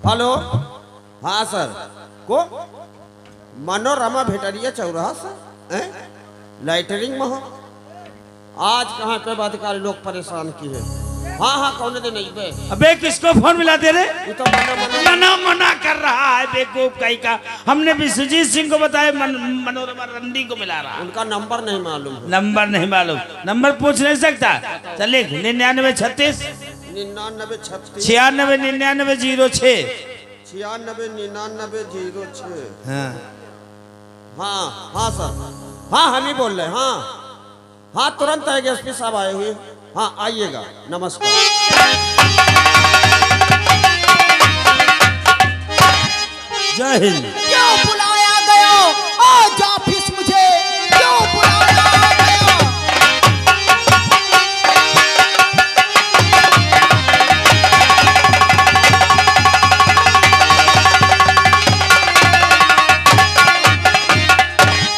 Hello, हाँ sir, को मनोरमा भेटरिया चौराहा सर, लाइटरिंग में हो। आज कहाँ पे अधिकारी लोग परेशान किए। हाँ हाँ, कौन दिन नहीं बे। अबे किसको फोन मिला दे रहे? ये तो मना कर रहा है बेवकूफ कहीं का। हमने भी सुजीत सिंह को बताया, मनोरमा रंडी को मिला रहा। उनका नंबर नहीं मालूम। नंबर नहीं मालूम, नंबर पूछ नहीं सकता। चलिए 99 36 99 36 96 99 06 96 99 06। हाँ हाँ हाँ सर, हाँ हम ही बोल रहे हैं। हाँ हाँ, तुरंत आएंगे, एसपी साहब आए हुए। हाँ आइएगा, नमस्कार। जय हिंद। क्यों बुलाया गया आज ऑफिस मुझे? क्यों बुलाया गया?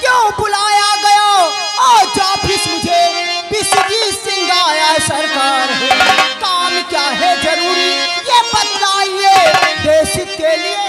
क्यों बुलाया गया आज ऑफिस मुझे? विश्वजीत सिंह आया सरकार है, काम क्या है जरूरी ये बतलाइए देश के लिए।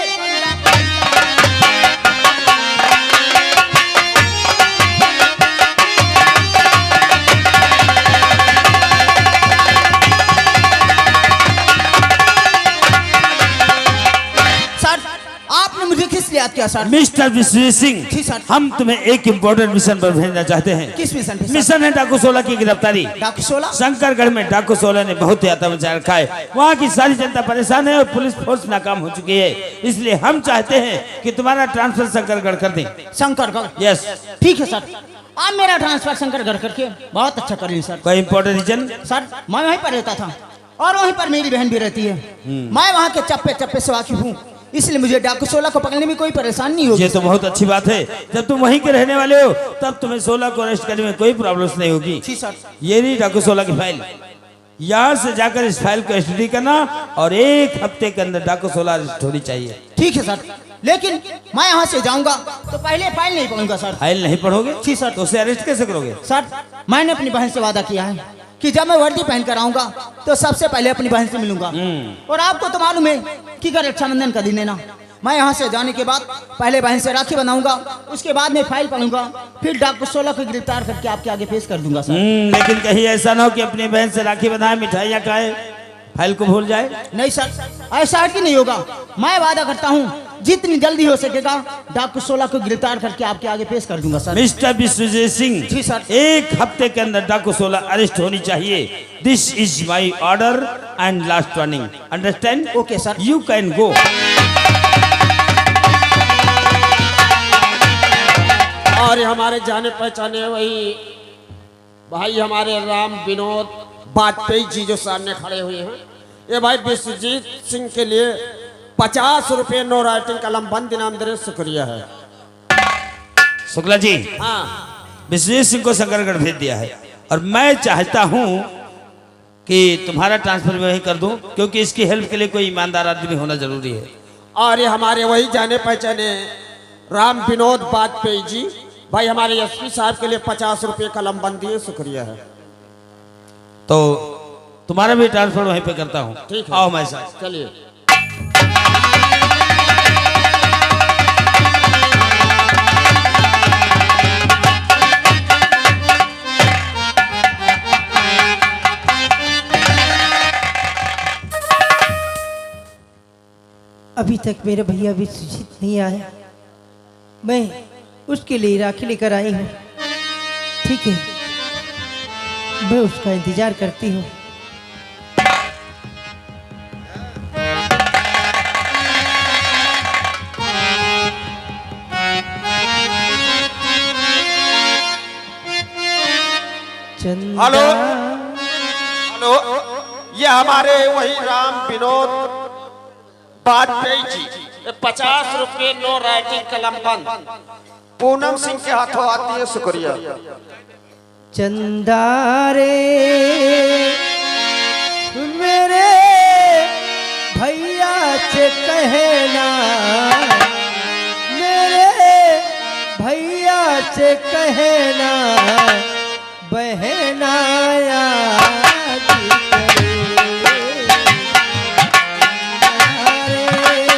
आपने मुझे किस लिए याद किया सर? मिस्टर विश्वजीत सिंह, जी सर। हम तुम्हें एक इम्पोर्टेंट मिशन पर भेजना चाहते हैं। किस मिशन पे सर? मिशन है डाकू 16 की गिरफ्तारी। डाकू 16? शंकरगढ़ में डाकू 16 ने बहुत ही आतंक मचा रखा है। वहाँ की सारी जनता परेशान है और पुलिस फोर्स नाकाम हो चुकी है। इसलिए हम चाहते हैं कि तुम्हारा ट्रांसफर शंकरगढ़ कर दें। शंकरगढ़? यस। ठीक है सर, आप मेरा ट्रांसफर शंकरगढ़ करके बहुत अच्छा कर रही सर। कोई इम्पोर्टेंट रीजन? सर मैं वहीं पर रहता था और वहीं पर मेरी बहन भी रहती है। मैं वहाँ के चप्पे चप्पे से वाकिफ हूँ, इसलिए मुझे डाकू 16 को पकड़ने में कोई परेशानी नहीं होगी। ये तो बहुत अच्छी बात है। जब तुम वहीं के रहने वाले हो तब तुम्हें 16 को अरेस्ट करने में कोई प्रॉब्लम नहीं होगी। जी सर। ये नहीं डाकू 16 की फाइल, यहाँ से जाकर इस फाइल को स्टडी करना और 1 हफ्ते के अंदर डाकू 16 अरेस्ट होनी चाहिए। ठीक है सर, लेकिन मैं यहाँ से जाऊंगा तो पहले फाइल नहीं पढ़ूंगा सर। फाइल नहीं पढ़ोगे? जी सर। तो उसे अरेस्ट कैसे करोगे? सर मैंने अपनी बहन से वादा किया है कि जब मैं वर्दी पहन कर आऊंगा तो सबसे पहले अपनी बहन से मिलूंगा। और आपको तो मालूम है कि रक्षाबंधन का दिन है ना। मैं यहाँ से जाने के बाद पहले बहन से राखी बनाऊंगा, उसके बाद में फाइल पढ़ूंगा, फिर डाकू 16 को गिरफ्तार करके आपके आगे पेश कर दूंगा सर। लेकिन कहीं ऐसा ना हो कि अपनी बहन से राखी बंधाए, मिठाइयाँ खाए, फाइल को भूल जाए। नहीं सर, ऐसा कि नहीं होगा। मैं वादा करता हूँ जितनी जल्दी हो सकेगा डाकू 16 को गिरफ्तार करके आपके आगे पेश कर दूंगा सर। मिस्टर विश्वजीत सिंह, जी सर। 1 हफ्ते के अंदर डाकू 16 अरेस्ट होनी चाहिए। This is my order and last warning, understand? Okay sir. You can go. और हमारे जाने पहचाने वही भाई हमारे राम विनोद वाजपेयी जी जो सामने खड़े हुए हैं, ये भाई विश्वजीत सिंह के लिए 50 रुपये नो राइटिंग कलम बंद इनाम दे रहे। शुक्रिया है। शुक्ला जी, हाँ विश्वजीत सिंह को शंकरगढ़ भेज दिया है और मैं चाहता हूं कि तुम्हारा ट्रांसफर मैं वहीं कर दूं, क्योंकि इसकी हेल्प के लिए कोई ईमानदार आदमी होना जरूरी है। और ये हमारे वही जाने पहचाने राम विनोद वाजपेयी जी भाई हमारे एसपी साहब के लिए 50 रुपये कलम बंद दिए। शुक्रिया है। तो तुम्हारा भी ट्रांसफर वहीं पे करता हूँ। ठीक है, आओ हमारे साथ। चलिए। अभी तक मेरे भैया विश्वजीत नहीं आया, मैं उसके लिए राखी लेकर आई हूँ। ठीक है, मैं उसका इंतजार करती हूँ। हेलो हेलो, ये हमारे वही राम विनोद वाजपेयी जी 50 रुपये नो राइटिंग कलम बंद पूनम सिंह के हाथों आती है। शुक्रिया। चंदा रे मेरे भैया से कहना, मेरे भैया से कहना बहनाया रे।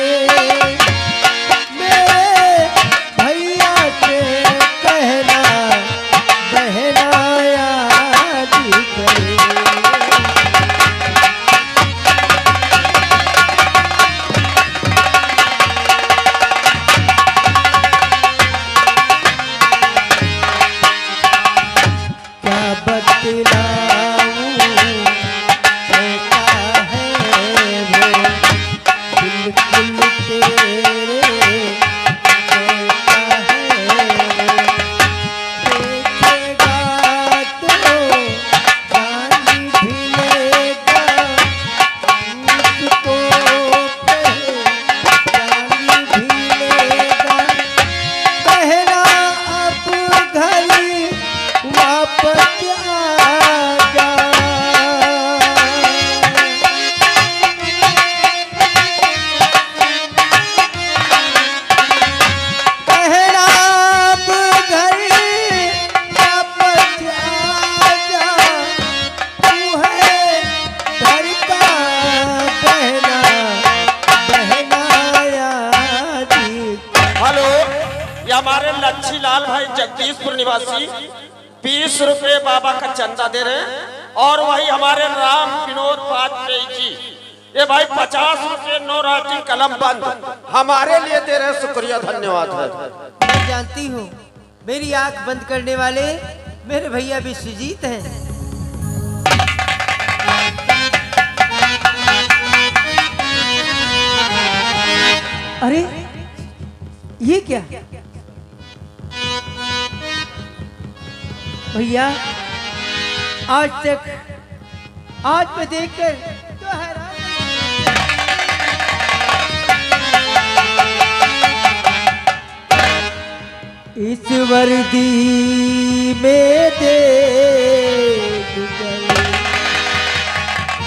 हमारे लच्छी लाल भाई जगदीशपुर निवासी 20 रुपए बाबा का चंदा दे रहे हैं। और वही हमारे राम विनोद वाजपेयी जी, ये भाई 50 रुपए नो राइटिंग कलम बंद हमारे लिए दे रहे हैं। शुक्रिया, धन्यवाद है। मैं जानती हूँ मेरी आंख बंद करने वाले मेरे भैया विश्वजीत हैं। अरे ये क्या भैया, आज मैं देखकर तो हैरान। इस वर्दी में देखकर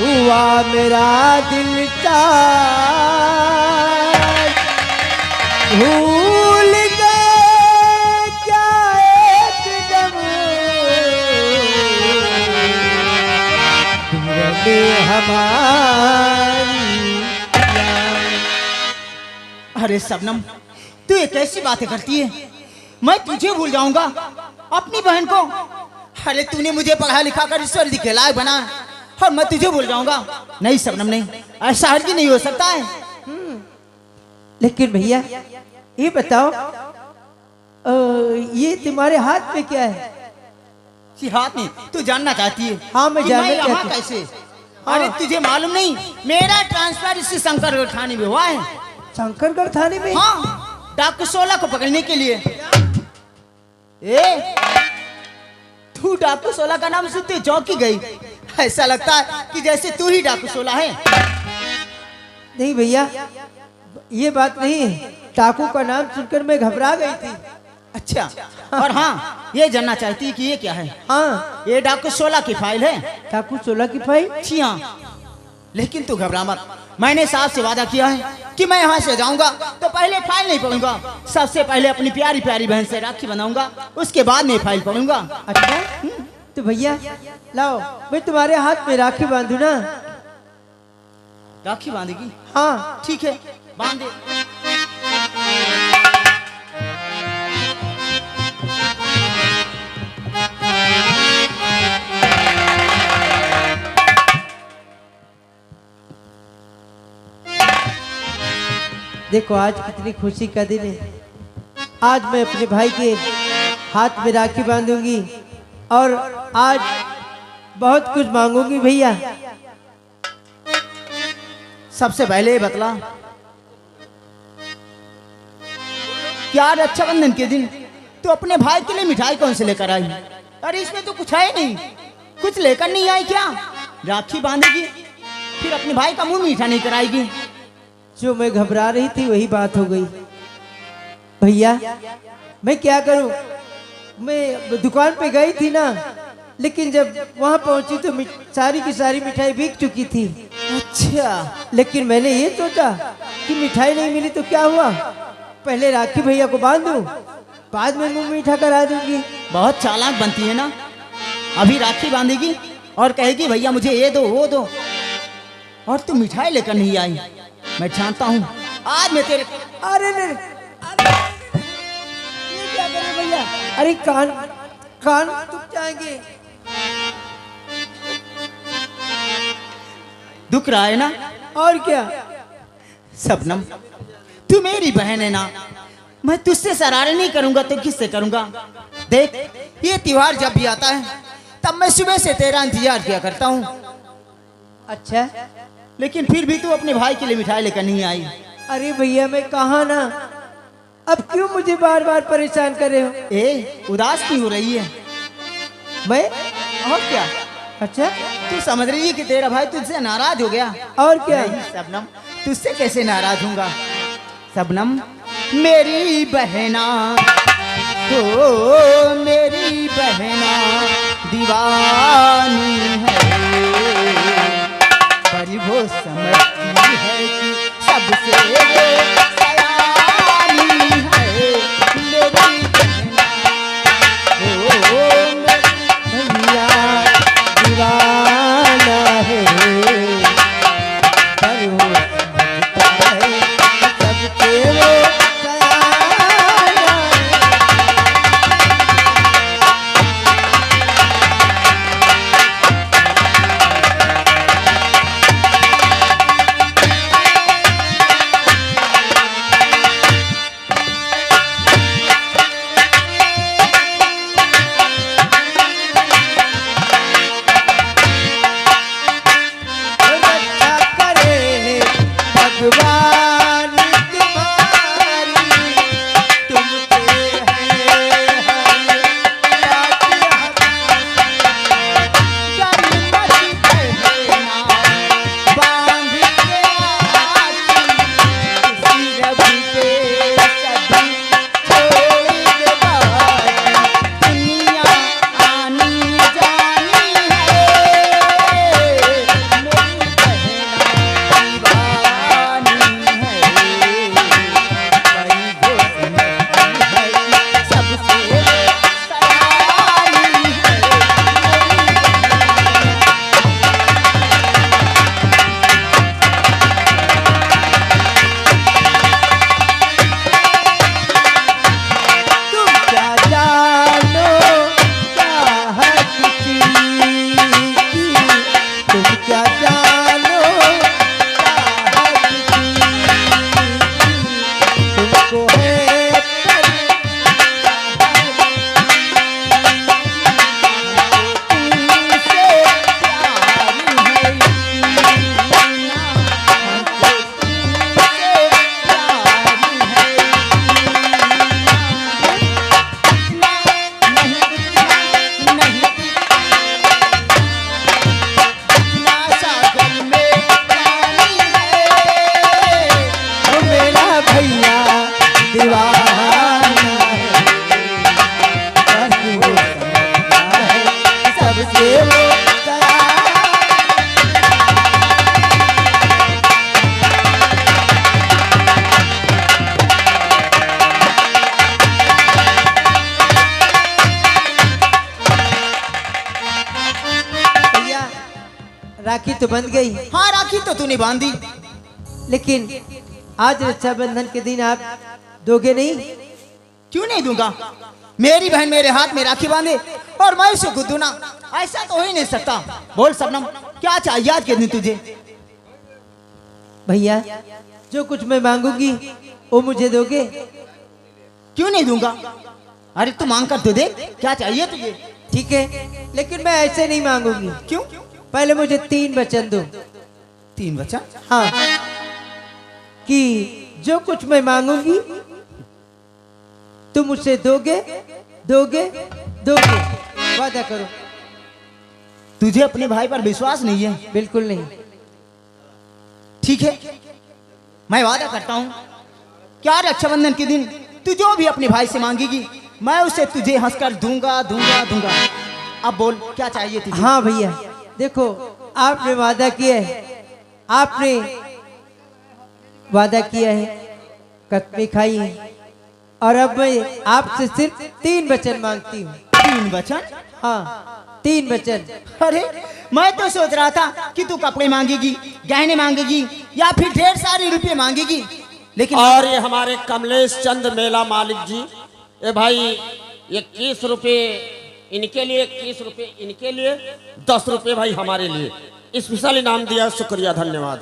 हुआ मेरा दिल चार, भूल गए क्या एकदम हमारी। अरे शबनम, तू ये कैसी बातें करती है? मैं तुझे भूल जाऊंगा, अपनी बहन को? अरे तूने मुझे पढ़ा लिखा कर ईश्वर के लायक बना और मैं तुझे भूल जाऊंगा? नहीं शबनम, नहीं, ऐसा हरगिज़ नहीं हो सकता है। लेकिन भैया ये बताओ, ये तुम्हारे हाथ में क्या है? जी हाथ में? तू जानना चाहती है? हाँ, मैं जानना यहाँ चाहती हूँ। कैसे? अरे तुझे मालूम नहीं, मेरा ट्रांसफर इसी शंकरगढ़ थाने में हुआ है। शंकरगढ़ थाने में? हाँ, डाकू 16 को पकड़ने के लिए। ए, तू डाकू 16 का नाम सुनते चौंकी गई। ऐसा लगता है कि जैसे तू ही डाकू 16 है। नहीं भैया, ये बात नहीं है, डाकू का नाम सुनकर मैं घबरा गई थी। अच्छा, और हाँ, ये जानना चाहती है कि ये क्या है? हाँ, ये डाकू 16 की फाइल है। डाकू 16 की फाइल? जी हाँ, लेकिन तू घबरा मत। मैंने साहब से वादा किया है कि मैं यहाँ से जाऊंगा तो पहले फाइल नहीं पढ़ूंगा। सबसे पहले अपनी प्यारी प्यारी बहन से राखी बनाऊंगा, उसके बाद मैं फाइल पढ़ूंगा। अच्छा, तो भैया लाओ, मैं तुम्हारे हाथ में राखी बांधू ना? राखी बांधेगी? हाँ ठीक है, बांध दे। देखो आज कितनी खुशी का दिन है। आज मैं अपने भाई के हाथ में राखी बांधूंगी और आज बहुत कुछ मांगूंगी भैया। सबसे पहले बतला, क्या रक्षाबंधन के दिन तू अपने भाई के लिए मिठाई कौन से लेकर आई? अरे इसमें तो कुछ है नहीं, कुछ लेकर नहीं आई क्या? राखी बांधेगी फिर अपने भाई का मुंह मीठा नहीं कराएगी। जो मैं घबरा रही थी वही बात हो गई भैया। मैं क्या करूं, मैं दुकान पे गई थी ना, लेकिन जब वहां पहुंची तो सारी की सारी मिठाई बिक चुकी थी। अच्छा, लेकिन मैंने ये सोचा कि मिठाई नहीं मिली तो क्या हुआ, पहले राखी भैया को बांध दूं, बाद में मुंह मीठा करा दूंगी। बहुत चालाक बनती है ना। अभी राखी बांधेगी और कहेगी भैया मुझे ये दो वो दो, और तू मिठाई लेकर नहीं आई। मैं जानता हूँ आज मैं तेरे। अरे ये क्या करे भैया? अरे कान कान टूट जाएंगे। दुख रहा है ना? और क्या? शबनम, तू मेरी बहन है ना, मैं तुझसे शरारत नहीं करूंगा तो किससे करूंगा? देख, ये त्योहार जब भी आता है तब मैं सुबह से तेरा इंतजार किया करता हूँ। अच्छा, लेकिन फिर भी तू अपने भाई के लिए मिठाई लेकर नहीं आई। अरे भैया मैं कहा ना, अब क्यों मुझे बार बार परेशान कर रहे हो? ए, उदास क्यों हो रही है? मैं? और क्या? अच्छा, तू समझ रही है कि तेरा भाई तुझसे नाराज हो गया? और क्या? नहीं शबनम, तुझसे कैसे नाराज होऊंगा? शबनम मेरी बहना, तो मेरी बहना दीवानी है, पर वो समझती है कि सबसे सयानी है। मेरी बहना, ओ मेरी भैया दीवाना है, पर वो समझता है सबके वो सयाना है। राखी तो बंध गई, हाँ राखी तो तूने बांधी, लेकिन आज रक्षाबंधन के दिन आप दोगे नहीं? क्यों नहीं दूंगा? मेरी बहन मेरे हाथ में राखी बांधे और मैं उसे खुद दूं ना, ऐसा तो हो ही नहीं सकता। बोल शबनम, क्या चाहिए आज के दिन तुझे? भैया जो कुछ मैं मांगूंगी वो मुझे दोगे? क्यों नहीं दूंगा? अरे तू मांग कर तो दे, क्या चाहिए तुझे? ठीक है, लेकिन मैं ऐसे नहीं मांगूंगी। क्यों? पहले मुझे 3 वचन दो। 3 वचन? हाँ, कि जो कुछ मैं मांगूंगी तुम मुझसे दोगे दोगे दोगे, वादा करो। तुझे अपने भाई पर विश्वास नहीं है? बिल्कुल नहीं। ठीक है, मैं वादा करता हूँ, क्या रक्षाबंधन के दिन तू जो भी अपने भाई से मांगेगी मैं उसे तुझे हंसकर दूंगा दूंगा दूंगा। अब बोल क्या चाहिए तुझे? हाँ भैया, देखो आपने वादा किया है, आपने वादा किया है, कसमें खाई है, और अब मैं आपसे सिर्फ 3 वचन मांगती हूँ। 3 वचन? हाँ 3 वचन। अरे मैं तो सोच रहा था कि तू कपड़े मांगेगी, गहने मांगेगी या फिर ढेर सारे रुपए मांगेगी, लेकिन और ये हमारे कमलेश चंद मेला मालिक जी, ये भाई 21 रुपये इनके लिए, 21 रुपये इनके लिए, 10 रुपये भाई हमारे लिए स्पेशल इनाम दिया, शुक्रिया धन्यवाद।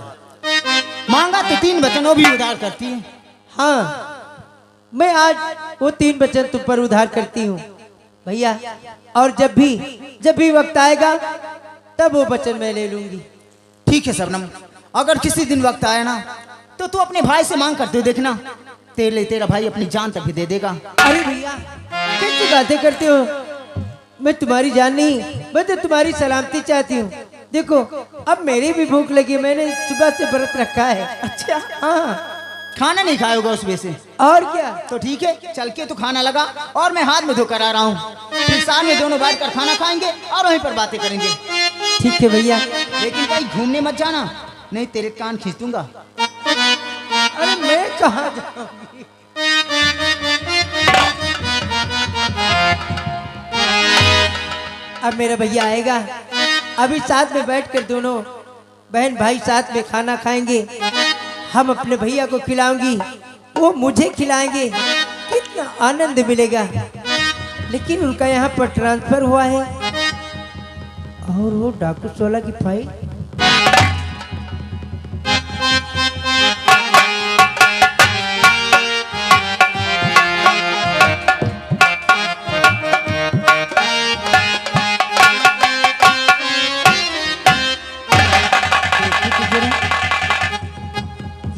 मांगा तो 3 वचन, वो भी उधार करती है। हाँ, मैं आज वो 3 वचन तुम पर उधार करती हूँ भैया, और जब भी वक्त आएगा तब वो वचन मैं ले लूंगी। ठीक है शबनम, अगर किसी दिन वक्त आया ना तो तू अपने भाई से मांग करते देखना, तेरा भाई अपनी जान तक भी दे देगा। अरे भैया कैसी बातें करते हो? मैं तुम्हारी जान नहीं, मैं तो तुम्हारी सलामती चाहती हूँ। देखो अब मेरी भी भूख लगी, मैंने सुबह से व्रत रखा है। अच्छा, हाँ, खाना नहीं खाया होगा उस वजह से। और क्या? तो ठीक है, चल के तू खाना लगा और मैं हाथ में धोकर आ रहा हूँ, फिर शाम में दोनों बैठ कर खाना खाएंगे और वहीं पर बातें करेंगे। ठीक है भैया। लेकिन कहीं घूमने मत जाना, नहीं तेरे कान खींच दूंगा। अरे मैं कहाँ जाऊंगी? अब मेरा भैया आएगा, अभी साथ में बैठकर दोनों बहन भाई साथ में खाना खाएंगे। हम अपने भैया को खिलाऊंगी, वो मुझे खिलाएंगे, कितना आनंद मिलेगा। लेकिन उनका यहाँ पर ट्रांसफर हुआ है और वो डॉक्टर सोला की फाइल।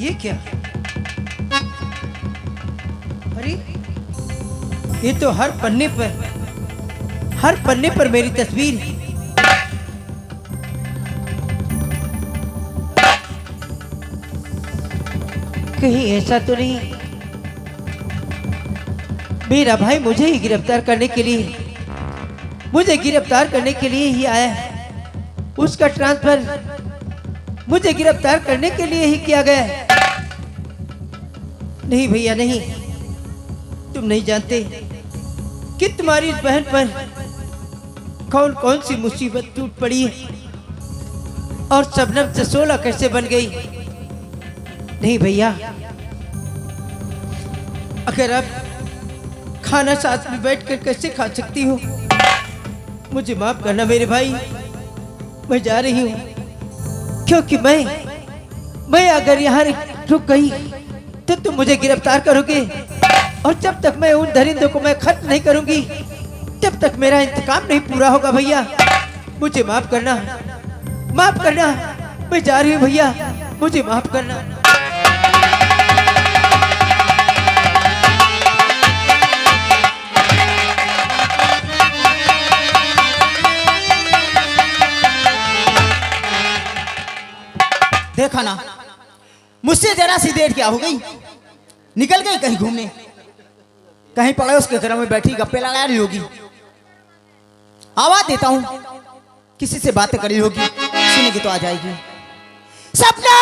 ये क्या? अरे ये तो हर पन्ने पर मेरी तस्वीर है। कहीं ऐसा तो नहीं मेरा भाई मुझे ही गिरफ्तार करने के लिए ही आया है? उसका ट्रांसफर मुझे गिरफ्तार करने के लिए ही किया गया है। नहीं भैया नहीं, तुम नहीं जानते कि तुम्हारी इस बहन पर कौन कौन सी मुसीबत टूट पड़ी है और शबनम से 16 कैसे बन गई। नहीं भैया, अगर आप खाना साथ में बैठकर कैसे खा सकती हो? मुझे माफ करना मेरे भाई, मैं जा रही हूँ, क्योंकि मैं अगर यहाँ रुक गई तो तुम मुझे गिरफ्तार करोगे, और जब तक मैं उन दरिंदों को मैं खत्म नहीं करूंगी तब तक मेरा इंतकाम नहीं पूरा होगा। भैया मुझे माफ करना, मैं जा रही हूँ भैया, मुझे माफ करना। देखा ना, मुझसे जरा सी देर क्या हो गई, निकल गई कहीं घूमने, कहीं पड़ोस के घर में बैठी गप्पे लगा रही होगी, आवाज देता हूं किसी से बातें कर रही होगी, सुनेगी तो आ जाएगी। सपना